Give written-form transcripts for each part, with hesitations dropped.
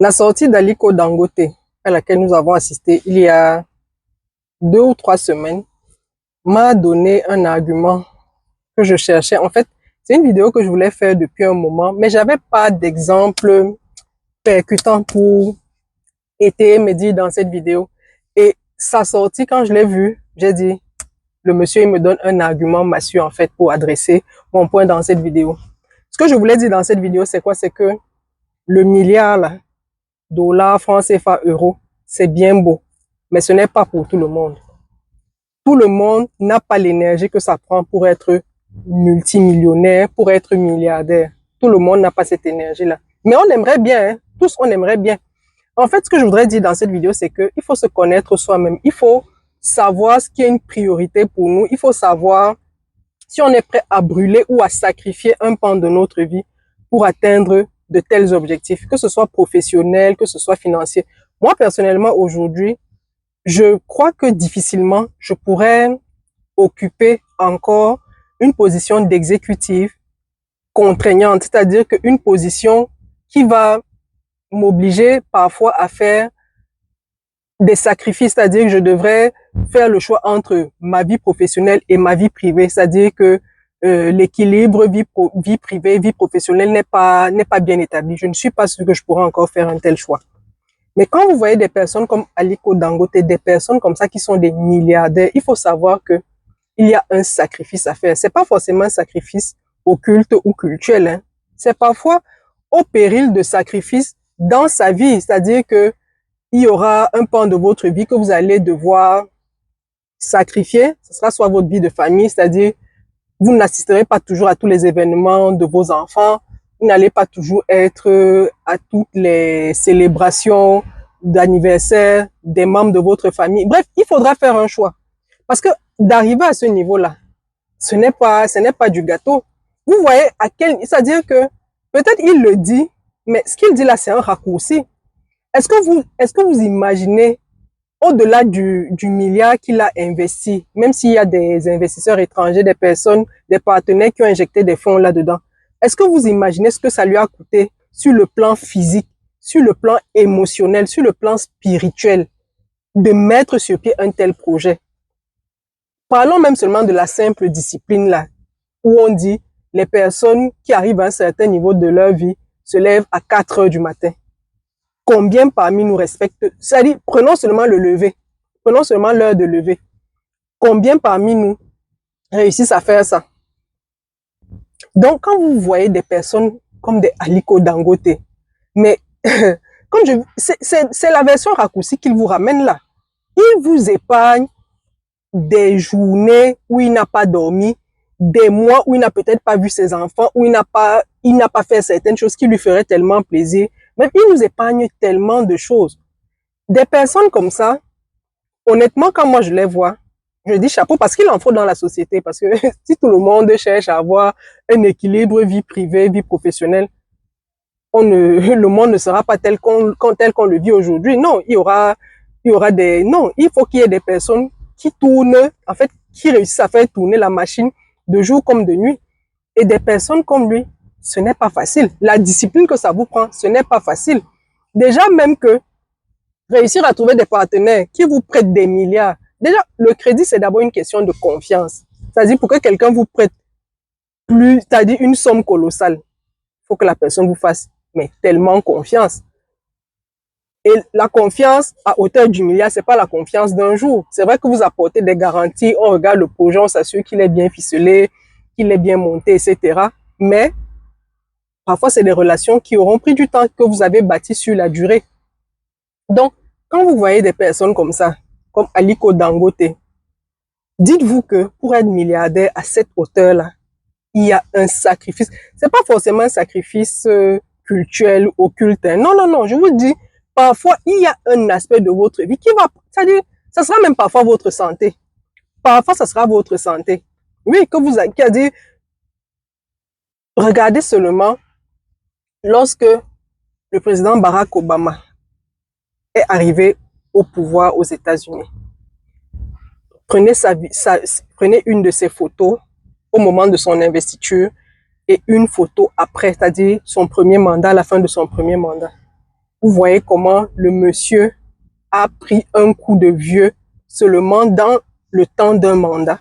La sortie d'Aliko Dangote, à laquelle nous avons assisté il y a 2 ou 3 semaines, m'a donné un argument que je cherchais. En fait, c'est une vidéo que je voulais faire depuis un moment, mais j'avais pas d'exemple percutant pour étayer mes dires dans cette vidéo. Et sa sortie, quand je l'ai vue, j'ai dit, le monsieur, il me donne un argument massue, en fait, pour adresser mon point dans cette vidéo. Ce que je voulais dire dans cette vidéo, c'est quoi? C'est que le milliard, là, dollars, francs CFA, euros, c'est bien beau, mais ce n'est pas pour tout le monde. Tout le monde n'a pas l'énergie que ça prend pour être multimillionnaire, pour être milliardaire. Tout le monde n'a pas cette énergie-là. Mais on aimerait bien, hein? Tous on aimerait bien. En fait, ce que je voudrais dire dans cette vidéo, c'est qu'il faut se connaître soi-même. Il faut savoir ce qui est une priorité pour nous. Il faut savoir si on est prêt à brûler ou à sacrifier un pan de notre vie pour atteindre de tels objectifs, que ce soit professionnel, que ce soit financier. Moi, personnellement, aujourd'hui, je crois que difficilement, je pourrais occuper encore une position d'exécutif contraignante, c'est-à-dire qu'une position qui va m'obliger parfois à faire des sacrifices, c'est-à-dire que je devrais faire le choix entre ma vie professionnelle et ma vie privée, c'est-à-dire que l'équilibre vie privée, vie professionnelle n'est pas bien établi. Je ne suis pas sûr que je pourrais encore faire un tel choix. Mais quand vous voyez des personnes comme Aliko Dangote, des personnes comme ça qui sont des milliardaires, il faut savoir que il y a un sacrifice à faire. C'est pas forcément un sacrifice occulte ou culturel, hein. C'est parfois au péril de sacrifice dans sa vie, c'est-à-dire que il y aura un pan de votre vie que vous allez devoir sacrifier. Ce sera soit votre vie de famille, c'est-à-dire vous n'assisterez pas toujours à tous les événements de vos enfants. Vous n'allez pas toujours être à toutes les célébrations d'anniversaire des membres de votre famille. Bref, il faudra faire un choix. Parce que d'arriver à ce niveau-là, ce n'est pas du gâteau. Vous voyez à quel, c'est-à-dire que peut-être il le dit, mais ce qu'il dit là, c'est un raccourci. Est-ce que vous imaginez au-delà du milliard qu'il a investi, même s'il y a des investisseurs étrangers, des personnes, des partenaires qui ont injecté des fonds là-dedans, est-ce que vous imaginez ce que ça lui a coûté sur le plan physique, sur le plan émotionnel, sur le plan spirituel, de mettre sur pied un tel projet? Parlons même seulement de la simple discipline là, où on dit les personnes qui arrivent à un certain niveau de leur vie se lèvent à 4 heures du matin. Combien parmi nous respectent, c'est-à-dire, prenons seulement le lever, prenons seulement l'heure de lever. Combien parmi nous réussissent à faire ça? Donc, quand vous voyez des personnes comme des Aliko Dangote, mais comme c'est la version raccourcie qu'il vous ramène là. Il vous épargne des journées où il n'a pas dormi, des mois où il n'a peut-être pas vu ses enfants, où il n'a pas fait certaines choses qui lui feraient tellement plaisir. Mais il nous épargne tellement de choses. Des personnes comme ça, honnêtement, quand moi je les vois, je dis chapeau parce qu'il en faut dans la société. Parce que si tout le monde cherche à avoir un équilibre vie privée, vie professionnelle, le monde ne sera pas tel qu'on le vit aujourd'hui. Non, il y aura non, il faut qu'il y ait des personnes qui tournent, en fait, qui réussissent à faire tourner la machine de jour comme de nuit. Et des personnes comme lui, ce n'est pas facile. La discipline que ça vous prend, ce n'est pas facile. Déjà, même que réussir à trouver des partenaires qui vous prêtent des milliards. Déjà, le crédit, c'est d'abord une question de confiance. C'est-à-dire, pour que quelqu'un vous prête c'est-à-dire une somme colossale, il faut que la personne vous fasse mais tellement confiance. Et la confiance à hauteur du milliard, c'est pas la confiance d'un jour. C'est vrai que vous apportez des garanties, on regarde le projet, on s'assure qu'il est bien ficelé, qu'il est bien monté, etc. Mais parfois, c'est des relations qui auront pris du temps que vous avez bâti sur la durée. Donc, quand vous voyez des personnes comme ça, comme Aliko Dangote, dites-vous que pour être milliardaire à cette hauteur-là, il y a un sacrifice. C'est pas forcément un sacrifice culturel, occulte. Hein. Non, non, non, je vous dis, parfois, il y a un aspect de votre vie qui va, c'est-à-dire, ça sera même parfois votre santé. Parfois, ça sera votre santé. Oui, qui a dit, regardez seulement lorsque le président Barack Obama est arrivé au pouvoir aux États-Unis. Prenez une de ses photos au moment de son investiture et une photo après, c'est-à-dire son premier mandat, à la fin de son premier mandat. vous voyez comment le monsieur a pris un coup de vieux seulement dans le temps d'un mandat.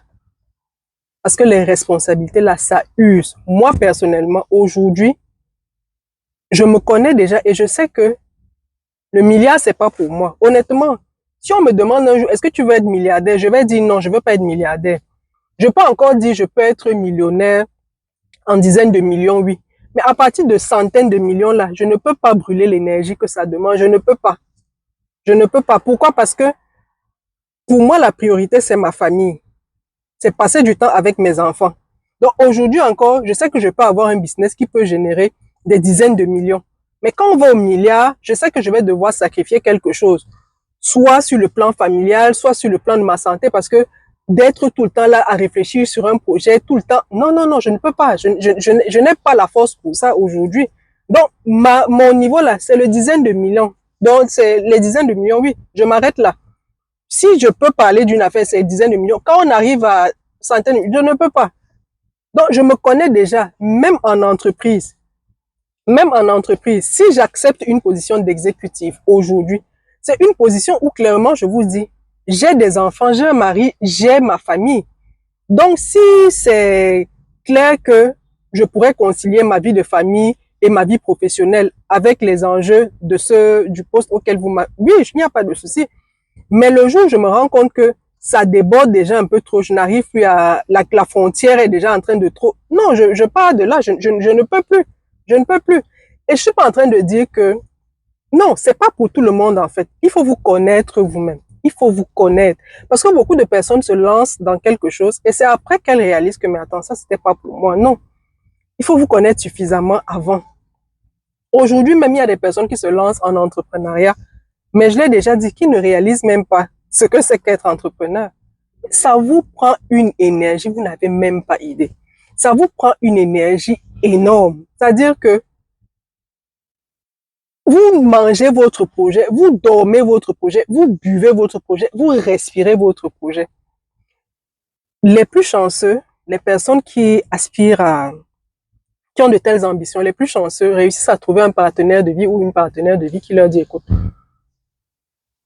Parce que les responsabilités, là, ça use. Moi, personnellement, aujourd'hui, je me connais déjà et je sais que le milliard, c'est pas pour moi. Honnêtement, si on me demande un jour, est-ce que tu veux être milliardaire? Je vais dire non, je veux pas être milliardaire. Je peux encore dire, je peux être millionnaire en dizaines de millions, oui. Mais à partir de centaines de millions, là, je ne peux pas brûler l'énergie que ça demande. Je ne peux pas. Je ne peux pas. Pourquoi? Parce que pour moi, la priorité, c'est ma famille. C'est passer du temps avec mes enfants. Donc aujourd'hui encore, je sais que je peux avoir un business qui peut générer des dizaines de millions. Mais quand on va au milliard, je sais que je vais devoir sacrifier quelque chose. Soit sur le plan familial, soit sur le plan de ma santé, parce que d'être tout le temps là à réfléchir sur un projet, tout le temps, non, non, non, je ne peux pas. Je n'ai pas la force pour ça aujourd'hui. Donc, mon niveau là, c'est le dizaine de millions. Donc, c'est les dizaines de millions, oui, je m'arrête là. Si je peux parler d'une affaire, c'est dizaines de millions. Quand on arrive à centaines, je ne peux pas. Donc, je me connais déjà, même en entreprise. Même en entreprise, si j'accepte une position d'exécutif aujourd'hui, c'est une position où clairement, je vous dis, j'ai des enfants, j'ai un mari, j'ai ma famille. Donc, si c'est clair que je pourrais concilier ma vie de famille et ma vie professionnelle avec les enjeux du poste auquel vous m'avez... Oui, il n'y a pas de souci. Mais le jour où je me rends compte que ça déborde déjà un peu trop, je n'arrive plus à... La frontière est déjà en train de trop... Non, je pars de là, je ne peux plus. Je ne peux plus. Et je suis pas en train de dire que... Non, c'est pas pour tout le monde en fait. Il faut vous connaître vous-même. Il faut vous connaître. Parce que beaucoup de personnes se lancent dans quelque chose et c'est après qu'elles réalisent que, mais attends, ça c'était pas pour moi. Non. Il faut vous connaître suffisamment avant. Aujourd'hui, même il y a des personnes qui se lancent en entrepreneuriat, mais je l'ai déjà dit, qui ne réalisent même pas ce que c'est qu'être entrepreneur. Ça vous prend une énergie, vous n'avez même pas idée. Ça vous prend une énergie énorme. C'est-à-dire que vous mangez votre projet, vous dormez votre projet, vous buvez votre projet, vous respirez votre projet. Les plus chanceux, les personnes qui aspirent à, qui ont de telles ambitions, les plus chanceux réussissent à trouver un partenaire de vie ou une partenaire de vie qui leur dit, écoute,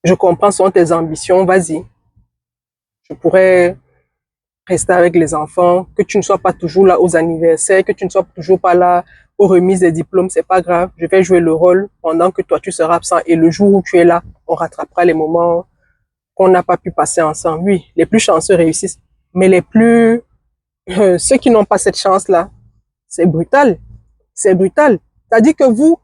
je comprends, ce sont tes ambitions, vas-y. Je pourrais rester avec les enfants, que tu ne sois pas toujours là aux anniversaires, que tu ne sois toujours pas là aux remises des diplômes, c'est pas grave. Je vais jouer le rôle pendant que toi tu seras absent et le jour où tu es là, on rattrapera les moments qu'on n'a pas pu passer ensemble. Oui, les plus chanceux réussissent, mais ceux qui n'ont pas cette chance-là, c'est brutal. C'est brutal. C'est-à-dire que vous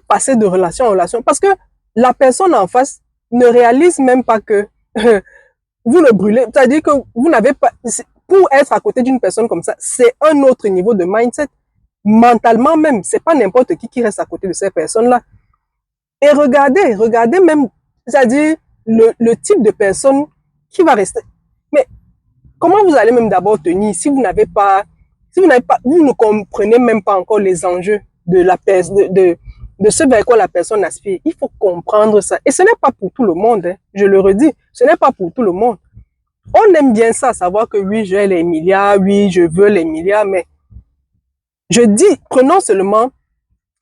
passez de relation en relation parce que la personne en face ne réalise même pas que vous le brûlez. C'est-à-dire que vous n'avez pas, pour être à côté d'une personne comme ça, c'est un autre niveau de mindset. Mentalement même, c'est pas n'importe qui reste à côté de ces personnes-là. Et regardez même, c'est-à-dire le type de personne qui va rester. Mais comment vous allez même d'abord tenir si vous n'avez pas, vous ne comprenez même pas encore les enjeux de la personne, de ce vers quoi la personne aspire. Il faut comprendre ça. Et ce n'est pas pour tout le monde, hein. Je le redis, ce n'est pas pour tout le monde. On aime bien ça, savoir que oui, j'ai les milliards, oui, je veux les milliards, mais je dis, prenons seulement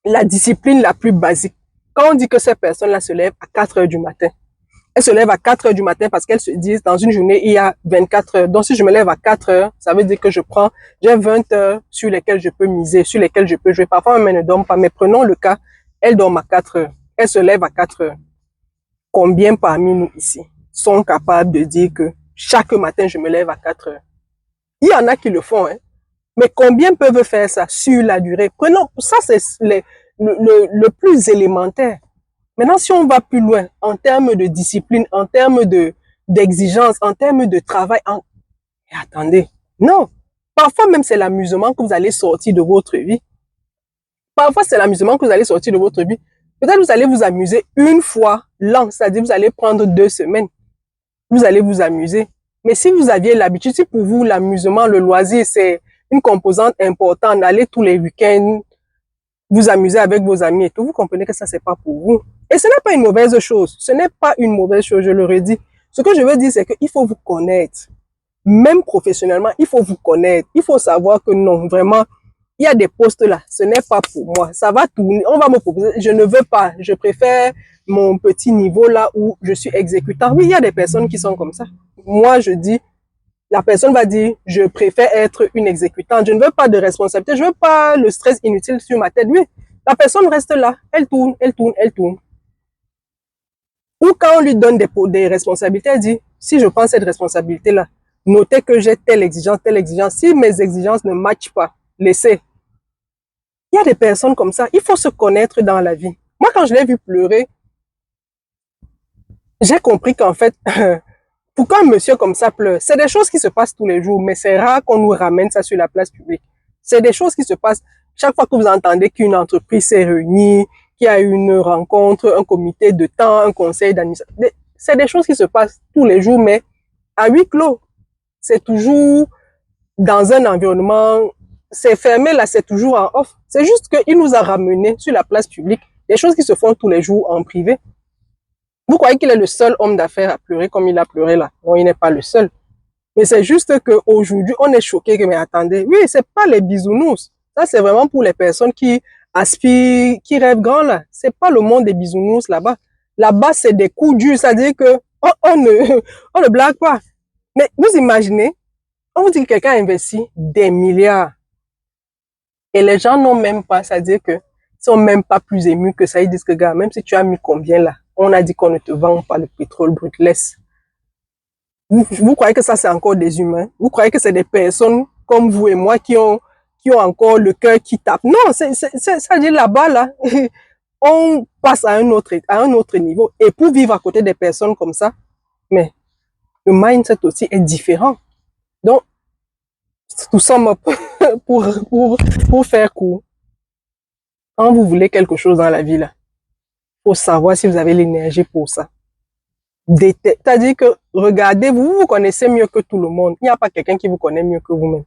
la discipline la plus basique. Quand on dit que ces personnes-là se lèvent à 4 heures du matin, elles se lèvent à 4 heures du matin parce qu'elles se disent, dans une journée, il y a 24 heures. Donc, si je me lève à 4 heures, ça veut dire que j'ai 20 heures sur lesquelles je peux miser, sur lesquelles je peux jouer. Parfois, même, elles ne dorment pas. Mais prenons le cas, elles dorment à 4 heures. Elles se lèvent à 4 heures. Combien parmi nous ici sont capables de dire que chaque matin, je me lève à 4 heures? Il y en a qui le font, hein. Mais combien peuvent faire ça sur la durée? Prenons, ça c'est le plus élémentaire. Maintenant, si on va plus loin, en termes de discipline, en termes d'exigence, en termes de travail, et attendez, non. Parfois même, c'est l'amusement que vous allez sortir de votre vie. Parfois, c'est l'amusement que vous allez sortir de votre vie. Peut-être vous allez vous amuser une fois l'an, c'est-à-dire vous allez prendre 2 semaines. Vous allez vous amuser. Mais si vous aviez l'habitude, si pour vous, l'amusement, le loisir, c'est une composante importante, d'aller tous les week-ends, vous amuser avec vos amis et tout, vous comprenez que ça, c'est pas pour vous. Et ce n'est pas une mauvaise chose. Ce n'est pas une mauvaise chose, je le redis. Ce que je veux dire, c'est qu'il faut vous connaître. Même professionnellement, il faut vous connaître. Il faut savoir que non, vraiment, il y a des postes là, ce n'est pas pour moi. Ça va tourner, on va me proposer, je ne veux pas, je préfère mon petit niveau là où je suis exécutant. Oui, il y a des personnes qui sont comme ça. Moi, je dis, la personne va dire, je préfère être une exécutante, je ne veux pas de responsabilité, je ne veux pas le stress inutile sur ma tête. Oui, la personne reste là, elle tourne, elle tourne, elle tourne. Ou quand on lui donne des responsabilités, elle dit, si je prends cette responsabilité-là, notez que j'ai telle exigence, telle exigence. Si mes exigences ne matchent pas, laissez. Il y a des personnes comme ça. Il faut se connaître dans la vie. Moi, quand je l'ai vu pleurer, j'ai compris qu'en fait, pourquoi un monsieur comme ça pleure? C'est des choses qui se passent tous les jours, mais c'est rare qu'on nous ramène ça sur la place publique. C'est des choses qui se passent chaque fois que vous entendez qu'une entreprise s'est réunie, qu'il y a une rencontre, un comité de temps, un conseil d'administration. C'est des choses qui se passent tous les jours, mais à huis clos. C'est toujours dans un environnement, c'est fermé là, c'est toujours en off. C'est juste qu'il nous a ramenés sur la place publique, des choses qui se font tous les jours en privé. Vous croyez qu'il est le seul homme d'affaires à pleurer comme il a pleuré là? Non, il n'est pas le seul. Mais c'est juste qu'aujourd'hui, on est choqué que, mais attendez, oui, c'est pas les bisounours. Ça, c'est vraiment pour les personnes qui aspirent, qui rêvent grand là. C'est pas le monde des bisounours là-bas. Là-bas, c'est des coups durs, c'est-à-dire que on ne blague pas. Mais vous imaginez, on vous dit que quelqu'un investit des milliards et les gens n'ont même pas, c'est-à-dire que sont même pas plus émus que ça. Ils disent que, gars, même si tu as mis combien là, on a dit qu'on ne te vend pas le pétrole brut, laisse. Vous croyez que ça, c'est encore des humains? Vous croyez que c'est des personnes comme vous et moi qui ont encore le cœur qui tape? Non, ça dit là-bas, là, on passe à un autre niveau. Et pour vivre à côté des personnes comme ça, mais le mindset aussi est différent. Donc, tout ça pour faire court. Quand vous voulez quelque chose dans la vie, là, faut savoir si vous avez l'énergie pour ça. C'est-à-dire que, regardez, vous connaissez mieux que tout le monde. Il n'y a pas quelqu'un qui vous connaît mieux que vous-même.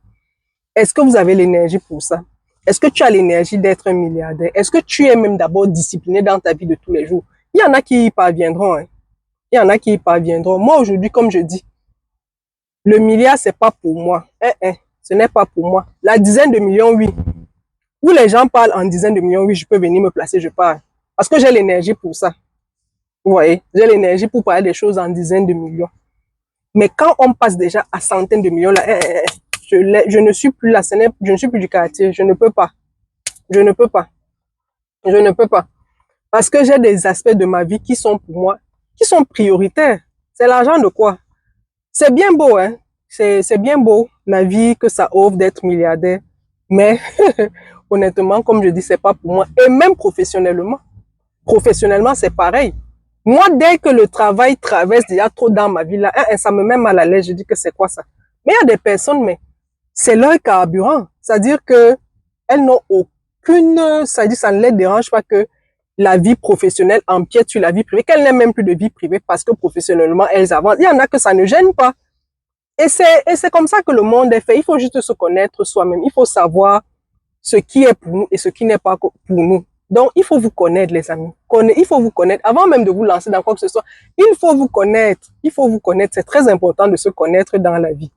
Est-ce que vous avez l'énergie pour ça? Est-ce que tu as l'énergie d'être un milliardaire? Est-ce que tu es même d'abord discipliné dans ta vie de tous les jours? Il y en a qui y parviendront. Hein. Il y en a qui y parviendront. Moi, aujourd'hui, comme je dis, le milliard, c'est pas pour moi. Ce n'est pas pour moi. La dizaine de millions, oui. Où les gens parlent en dizaines de millions, oui, je peux venir me placer, je parle. Parce que j'ai l'énergie pour ça. Vous voyez, j'ai l'énergie pour parler des choses en dizaines de millions. Mais quand on passe déjà à centaines de millions, là, je ne suis plus là, je ne suis plus du quartier, je ne peux pas. Je ne peux pas. Je ne peux pas. Parce que j'ai des aspects de ma vie qui sont pour moi, qui sont prioritaires. C'est l'argent de quoi? C'est bien beau, hein. C'est bien beau, la vie que ça offre d'être milliardaire. Mais, honnêtement, comme je dis, c'est pas pour moi. Et même professionnellement. Professionnellement, c'est pareil. Moi, dès que le travail traverse déjà trop dans ma vie, là, ça me met mal à l'aise. Je dis que c'est quoi ça? Mais il y a des personnes, mais c'est leur carburant. C'est-à-dire que elles n'ont aucune, c'est-à-dire ça ne les dérange pas que la vie professionnelle empiète sur la vie privée, qu'elles n'aient même plus de vie privée parce que professionnellement, elles avancent. Il y en a que ça ne gêne pas. Et c'est comme ça que le monde est fait. Il faut juste se connaître soi-même. Il faut savoir ce qui est pour nous et ce qui n'est pas pour nous. Donc, il faut vous connaître, les amis. Il faut vous connaître. Avant même de vous lancer dans quoi que ce soit, il faut vous connaître. Il faut vous connaître. C'est très important de se connaître dans la vie.